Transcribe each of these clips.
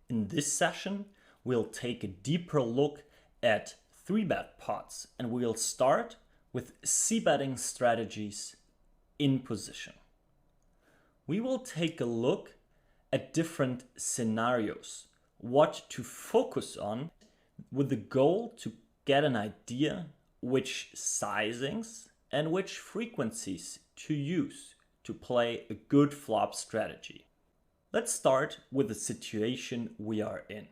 In this session, we'll take a deeper look at 3-bet pots, and we'll start with c-betting strategies in position. We will take a look at different scenarios, what to focus on, with the goal to get an idea which sizings and which frequencies to use to play a good flop strategy. Let's start with the situation we are in.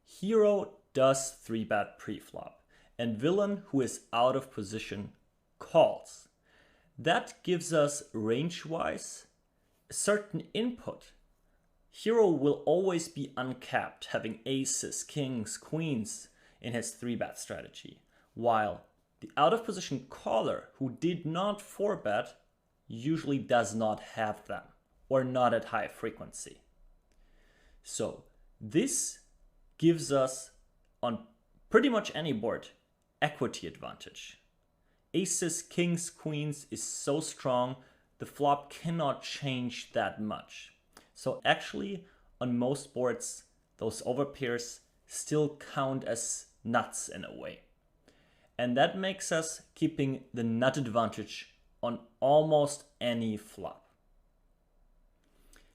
Hero does 3-bet preflop, and villain, who is out of position, calls. That gives us range-wise a certain input. Hero will always be uncapped, having aces, kings, queens in his 3-bet strategy, while the out of position caller, who did not 4-bet, usually does not have them, or not at high frequency. So this gives us, on pretty much any board, equity advantage. Aces, kings, queens is so strong, the flop cannot change that much. So actually, on most boards, those overpairs still count as nuts in a way. And that makes us keeping the nut advantage on almost any flop.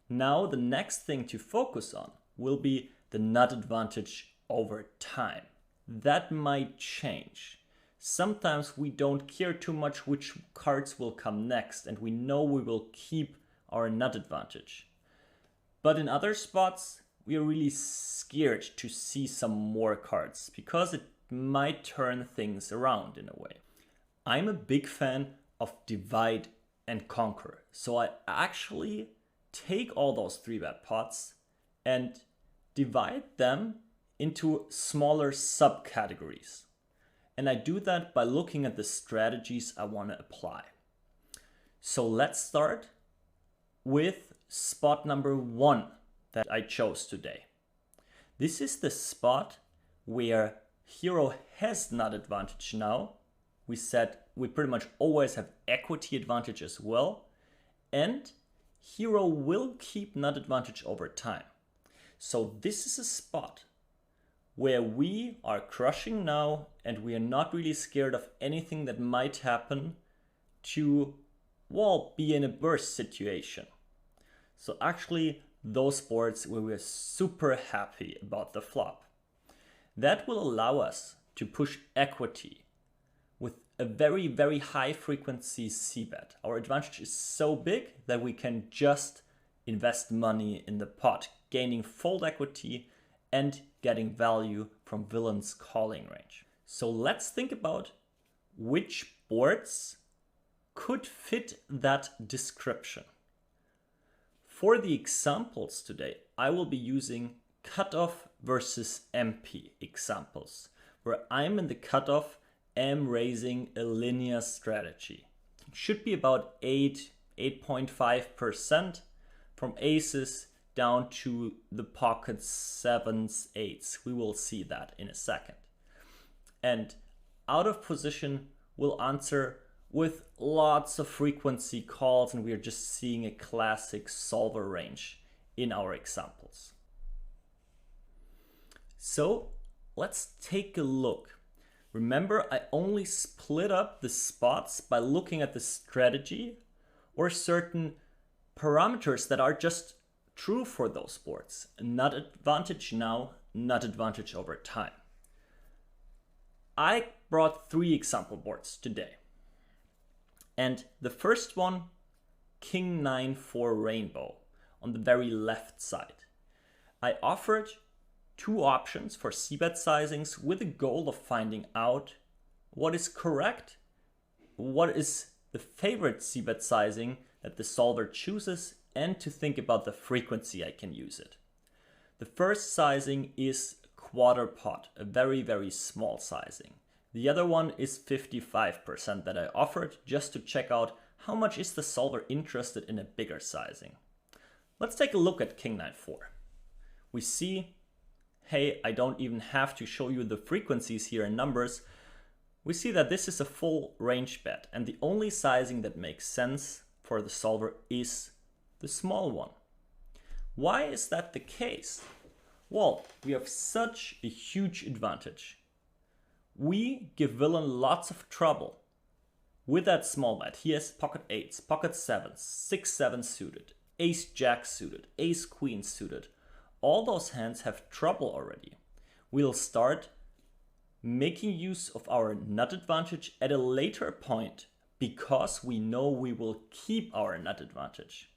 Now the next thing to focus on will be the nut advantage over time. That might change. Sometimes we don't care too much which cards will come next, and we know we will keep our nut advantage. But in other spots, we are really scared to see some more cards, because it might turn things around in a way. I'm a big fan of divide and conquer. So I actually take all those 3-bet pots and divide them into smaller subcategories. And I do that by looking at the strategies I want to apply. So let's start with spot number 1 that I chose today. This is the spot where Hero has nut advantage now. We said we pretty much always have equity advantage as well. And Hero will keep nut advantage over time. So this is a spot where we are crushing now, and we are not really scared of anything that might happen to, well, be in a burst situation. So actually, those boards where we're super happy about the flop. That will allow us to push equity with a very, very high frequency c-bet. Our advantage is so big that we can just invest money in the pot, gaining fold equity and getting value from villain's calling range. So let's think about which boards could fit that description. For the examples today, I will be using cutoff versus MP examples, where I'm in the cutoff, am raising a linear strategy. It should be about 8.5% from aces down to the pocket 7s, 8s. We will see that in a second. And out of position will answer with lots of frequency calls, and we are just seeing a classic solver range in our examples. So let's take a look. Remember, I only split up the spots by looking at the strategy or certain parameters that are just true for those boards. Nut advantage now, nut advantage over time. I brought 3 example boards today. And the first one, King 9-4 Rainbow on the very left side. I offered 2 options for c-bet sizings with the goal of finding out what is correct, what is the favorite c-bet sizing that the solver chooses, and to think about the frequency I can use it. The first sizing is quarter pot, a very, very small sizing. The other one is 55% that I offered just to check out how much is the solver interested in a bigger sizing. Let's take a look at King 9-4. We see, hey, I don't even have to show you the frequencies here in numbers. We see that this is a full range bet, and the only sizing that makes sense for the solver is the small one. Why is that the case? Well, we have such a huge advantage. We give villain lots of trouble. With that small bet, he has pocket 8s, pocket 7s, 6-7 suited, ace-jack suited, ace-queen suited. All those hands have trouble already. We'll start making use of our nut advantage at a later point because we know we will keep our nut advantage.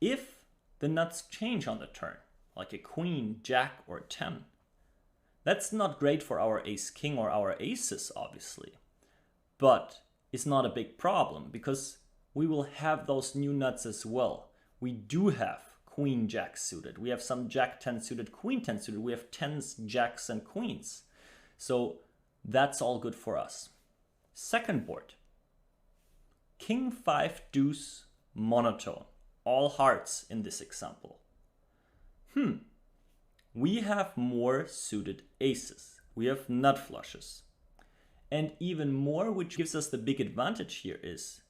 If the nuts change on the turn, like a queen, jack, or 10, that's not great for our ace-king or our aces, obviously. But it's not a big problem because we will have those new nuts as well. We do have queen jack suited. We have some jack 10 suited, queen 10 suited. We have 10s, jacks, and queens. So that's all good for us. Second board. King 5 deuce monotone. All hearts in this example. We have more suited aces. We have nut flushes. And even more, which gives us the big advantage here, is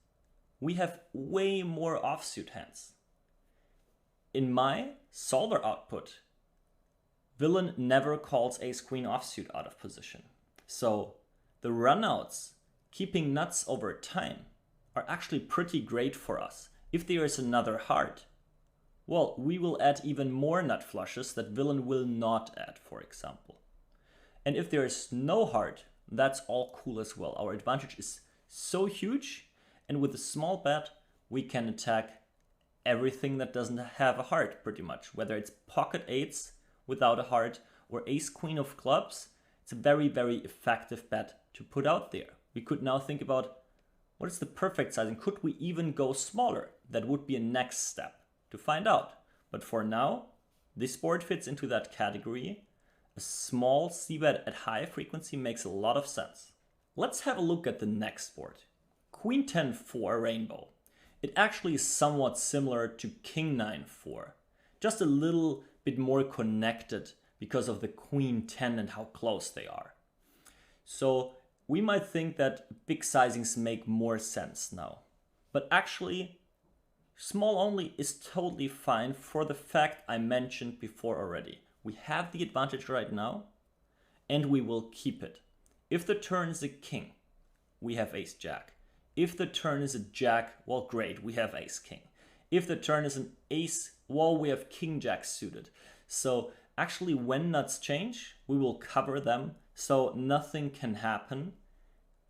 we have way more offsuit hands. In my solver output, villain never calls ace-queen offsuit out of position. So the runouts, keeping nuts over time, are actually pretty great for us. If there is another heart, well, we will add even more nut flushes that villain will not add, for example. And if there is no heart, that's all cool as well. Our advantage is so huge, and with a small bet, we can attack everything that doesn't have a heart, pretty much. Whether it's pocket 8s without a heart or ace-queen of clubs, it's a very, very effective bet to put out there. We could now think about what is the perfect sizing? Could we even go smaller? That would be a next step to find out. But for now, this board fits into that category. A small c-bet at high frequency makes a lot of sense. Let's have a look at the next board. Queen 10-4 rainbow. It actually is somewhat similar to King 9-4, just a little bit more connected because of the Queen 10 and how close they are. So we might think that big sizings make more sense now, but actually small only is totally fine for the fact I mentioned before already. We have the advantage right now, and we will keep it. If the turn is a king, we have ace-jack. If the turn is a jack, well, great, we have ace-king. If the turn is an ace, well, we have king-jack suited. So actually, when nuts change, we will cover them, so nothing can happen.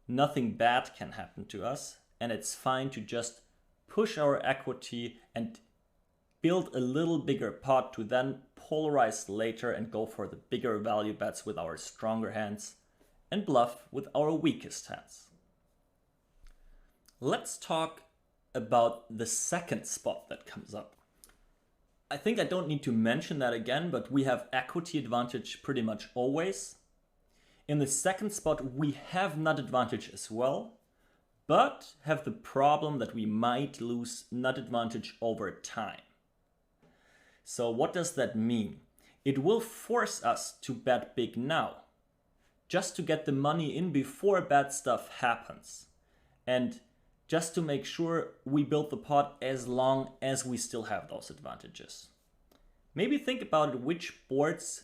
Nothing bad can happen to us, and it's fine to just push our equity and build a little bigger pot to then polarize later and go for the bigger value bets with our stronger hands and bluff with our weakest hands. Let's talk about the second spot that comes up. I think I don't need to mention that again, but we have equity advantage pretty much always. In the second spot, we have nut advantage as well, but have the problem that we might lose nut advantage over time. So what does that mean? It will force us to bet big now, just to get the money in before bad stuff happens. And just to make sure we build the pot as long as we still have those advantages. Maybe think about it, which boards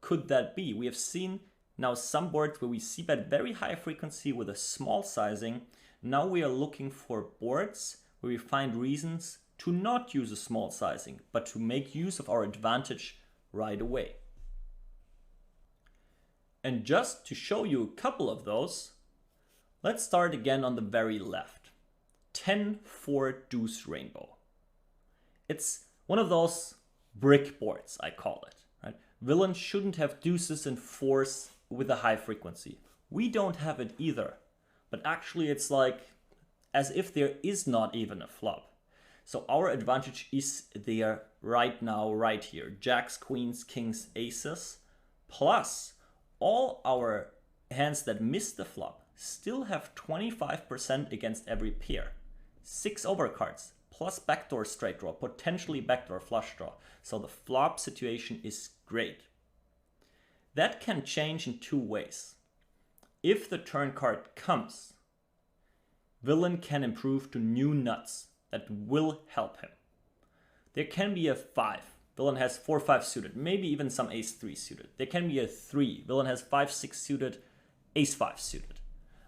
could that be? We have seen now some boards where we see bet very high frequency with a small sizing. Now we are looking for boards where we find reasons to not use a small sizing, but to make use of our advantage right away. And just to show you a couple of those, let's start again on the very left. 10-4 deuce rainbow. It's one of those brick boards, I call it. Right? Villain shouldn't have deuces and fours with a high frequency. We don't have it either, but actually it's like as if there is not even a flop. So our advantage is there right now, right here. Jacks, queens, kings, aces, plus all our hands that miss the flop still have 25% against every pair. 6 overcards, plus backdoor straight draw, potentially backdoor flush draw. So the flop situation is great. That can change in two ways. If the turn card comes, villain can improve to new nuts that will help him. There can be a 5 Villain has 4-5 suited, maybe even some ace-3 suited. There can be a 3. Villain has 5-6 suited, ace-5 suited.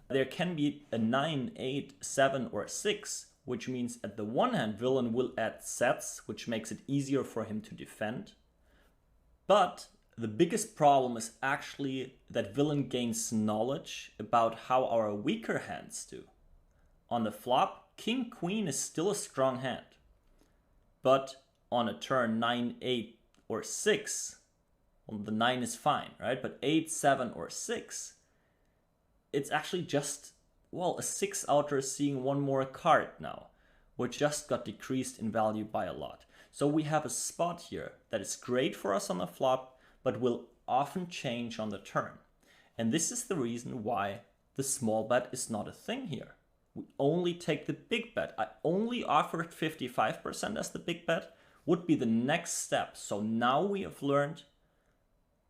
There can be a 9, 8, 7, or 6, which means at the one hand, villain will add sets, which makes it easier for him to defend. But the biggest problem is actually that villain gains knowledge about how our weaker hands do. On the flop, king, queen is still a strong hand. But on a turn 9, 8, or 6, well, the 9 is fine, right? But 8, 7, or 6, it's actually just, well, a 6-outer seeing one more card now, which just got decreased in value by a lot. So we have a spot here that is great for us on the flop, but will often change on the turn. And this is the reason why the small bet is not a thing here. We only take the big bet. I only offered 55% as the big bet, would be the next step. So now we have learned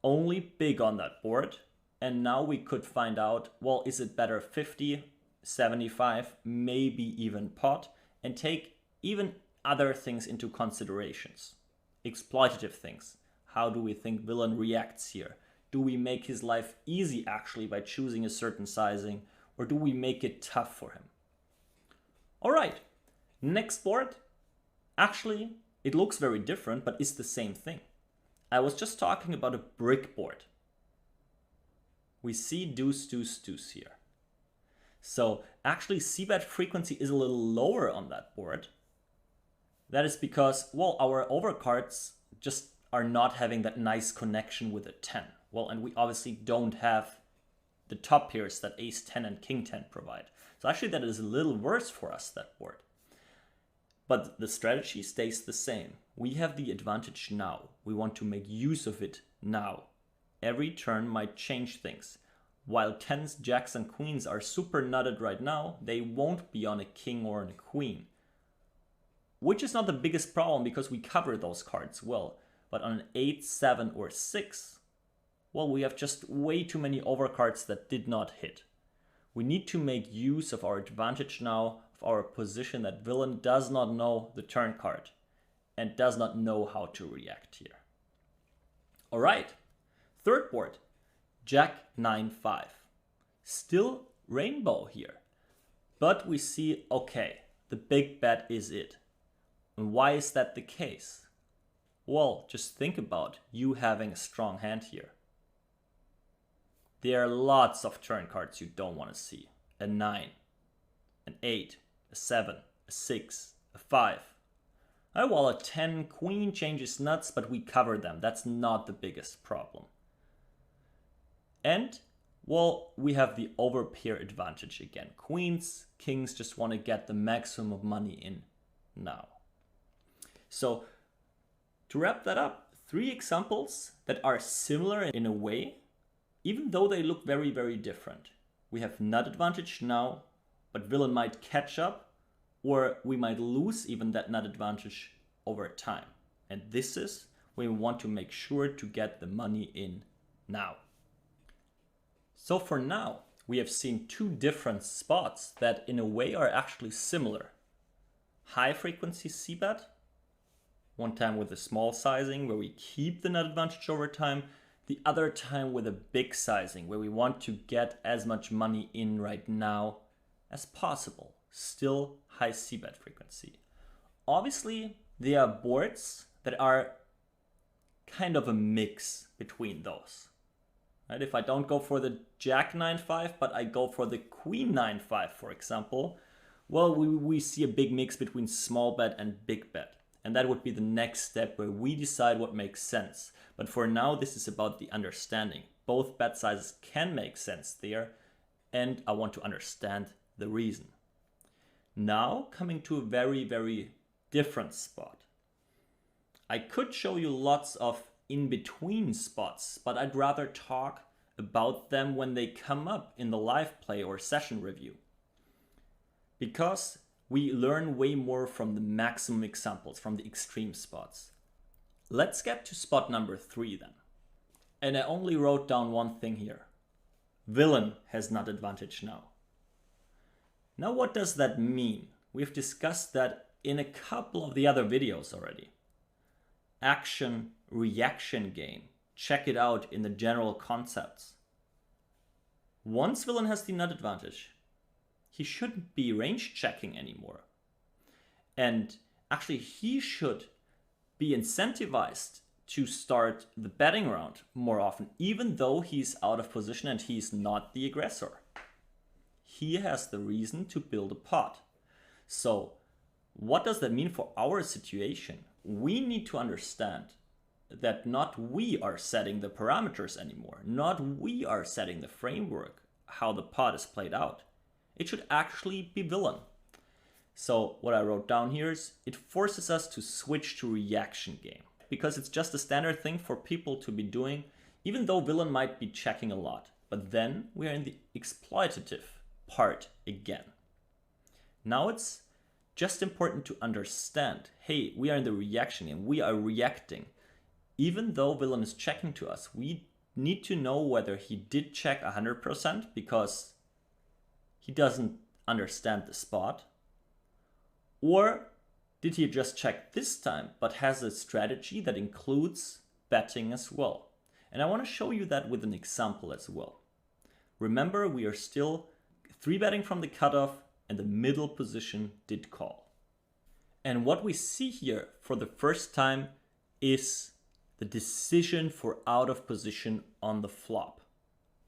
only big on that board. And now we could find out, well, is it better 50, 75, maybe even pot, and take even other things into considerations. Exploitative things. How do we think villain reacts here? Do we make his life easy actually by choosing a certain sizing, or do we make it tough for him? All right, next board. Actually, it looks very different, but it's the same thing. I was just talking about a brick board. We see deuce, deuce, deuce here. So actually c-bet frequency is a little lower on that board. That is because, well, our overcards just are not having that nice connection with a 10. Well, and we obviously don't have the top pairs that ace 10 and king 10 provide. So actually that is a little worse for us, that board. But the strategy stays the same. We have the advantage now. We want to make use of it now. Every turn might change things. While 10s, jacks, and queens are super nutted right now, they won't be on a king or on a queen. Which is not the biggest problem because we cover those cards well. But on an 8, 7, or 6, well, we have just way too many overcards that did not hit. We need to make use of our advantage now, of our position that villain does not know the turn card and does not know how to react here. All right, third board, Jack 9, 5. Still rainbow here, but we see, okay, the big bet is it. And why is that the case? Well, just think about you having a strong hand here. There are lots of turn cards you don't want to see. A 9, an 8, a 7, a 6, a 5. Oh, well, a 10 queen changes nuts, but we cover them. That's not the biggest problem. And, well, we have the overpair advantage again. Queens, kings just want to get the maximum of money in now. So, to wrap that up, 3 examples that are similar in a way, even though they look very, very different. We have nut advantage now, but villain might catch up, or we might lose even that nut advantage over time. And this is where we want to make sure to get the money in now. So for now, we have seen 2 different spots that in a way are actually similar. High frequency c-bet, one time with a small sizing where we keep the nut advantage over time, the other time with a big sizing where we want to get as much money in right now as possible. Still high c-bet frequency. Obviously, there are boards that are kind of a mix between those. Right? If I don't go for the Jack 9-5, but I go for the Queen 9-5, for example, well, we see a big mix between small bet and big bet. And that would be the next step where we decide what makes sense. But for now, this is about the understanding. Both bet sizes can make sense there, and I want to understand the reason. Now, coming to a very, very different spot. I could show you lots of in-between spots, but I'd rather talk about them when they come up in the live play or session review. Because we learn way more from the maximum examples, from the extreme spots. Let's get to spot number 3 then. And I only wrote down one thing here. Villain has nut advantage now. Now what does that mean? We've discussed that in a couple of the other videos already. action reaction game. Check it out in the general concepts. Once villain has the nut advantage, he shouldn't be range checking anymore. And actually he should be incentivized to start the betting round more often, even though he's out of position and he's not the aggressor. He has the reason to build a pot. So what does that mean for our situation? We need to understand that not we are setting the parameters anymore, not we are setting the framework, how the pot is played out. It should actually be villain. So what I wrote down here is it forces us to switch to reaction game, because it's just a standard thing for people to be doing, even though villain might be checking a lot. But then we are in the exploitative part again. Now it's just important to understand, hey, we are in the reaction game, we are reacting. Even though villain is checking to us, we need to know whether he did check 100% because he doesn't understand the spot, or did he just check this time but has a strategy that includes betting as well. And I want to show you that with an example as well. Remember, we are still 3-betting from the cutoff and the middle position did call. And what we see here for the first time is the decision for out of position on the flop.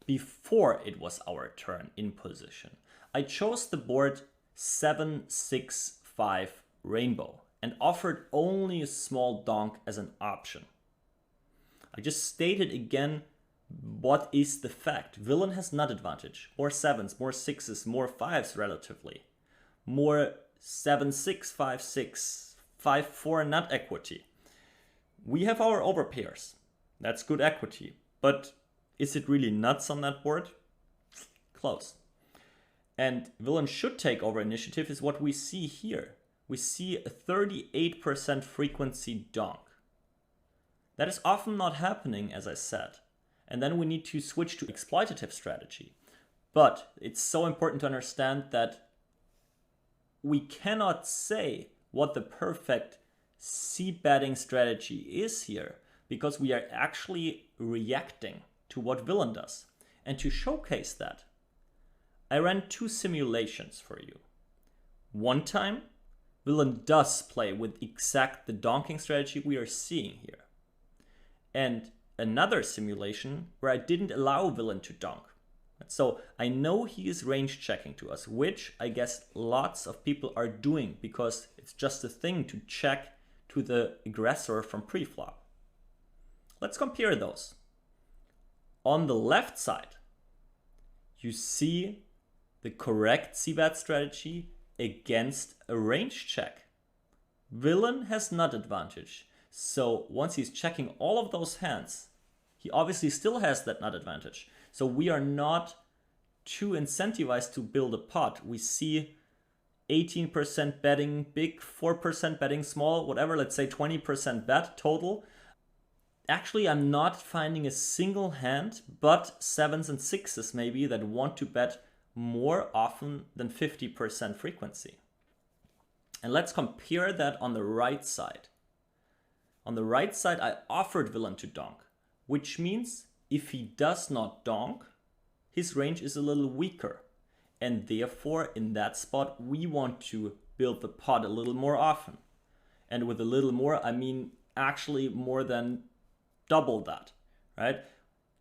Before it was our turn in position, I chose the board 7-6-5 rainbow and offered only a small donk as an option. I just stated again what is the fact. Villain has nut advantage, more 7s, more 6s, more 5s relatively, more 7-6, 5-6, 5-4 nut equity. We have our overpairs. That's good equity. But is it really nuts on that board? Close. And villain should take over initiative is what we see here. We see a 38% frequency donk. That is often not happening, as I said. And then we need to switch to exploitative strategy. But it's so important to understand that we cannot say what the perfect c-betting strategy is here, because we are actually reacting to what villain does. And to showcase that, I ran 2 simulations for you. One time, villain does play with exact the donking strategy we are seeing here. And another simulation where I didn't allow villain to donk. So I know he is range checking to us, which I guess lots of people are doing because it's just a thing to check to the aggressor from pre-flop. Let's compare those. On the left side, you see the correct c-bet strategy against a range check. Villain has nut advantage. So once he's checking all of those hands, he obviously still has that nut advantage. So we are not too incentivized to build a pot. We see 18% betting big, 4% betting small, whatever, let's say 20% bet total. Actually, I'm not finding a single hand, but 7s and 6s maybe, that want to bet more often than 50% frequency. And let's compare that on the right side. On the right side, I offered villain to donk, which means if he does not donk, his range is a little weaker. And therefore, in that spot, we want to build the pot a little more often. And with a little more, I mean actually more than double that, right?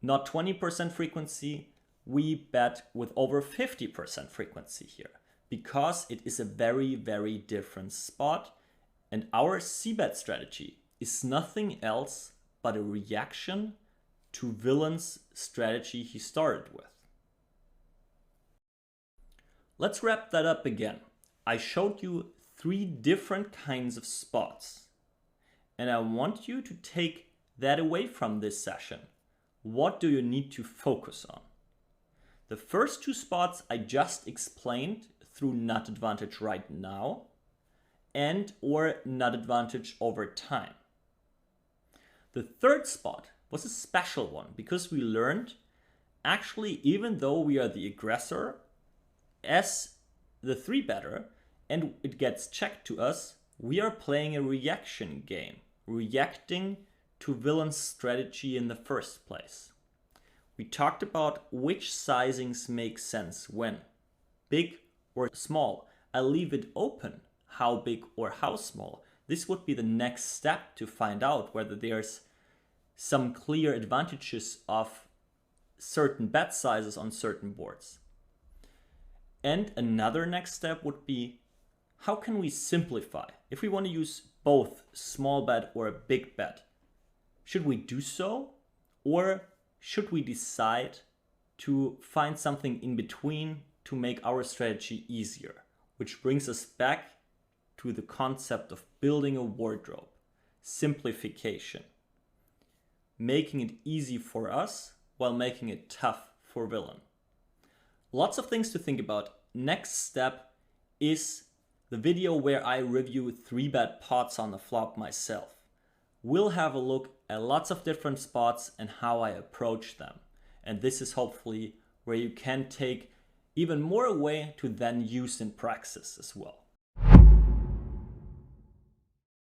Not 20% frequency, we bet with over 50% frequency here, because it is a very, very different spot. And our c-bet strategy is nothing else but a reaction to villain's strategy he started with. Let's wrap that up again. I showed you 3 different kinds of spots, and I want you to take that away from this session. What do you need to focus on? The first 2 spots I just explained through nut advantage right now and or nut advantage over time. The third spot was a special one because we learned actually, even though we are the aggressor as the 3-better and it gets checked to us, we are playing a reaction game. reacting to villain's strategy in the first place. We talked about which sizings make sense when. Big or small. I'll leave it open how big or how small. This would be the next step to find out whether there's some clear advantages of certain bet sizes on certain boards. And another next step would be, how can we simplify? If we want to use both small bet or a big bet, should we do so? Or should we decide to find something in between to make our strategy easier? Which brings us back to the concept of building a wardrobe, simplification, making it easy for us while making it tough for villain. Lots of things to think about. Next step is the video where I review 3-bet pots on the flop myself. We'll have a look at lots of different spots and how I approach them. And this is hopefully where you can take even more away to then use in practice as well.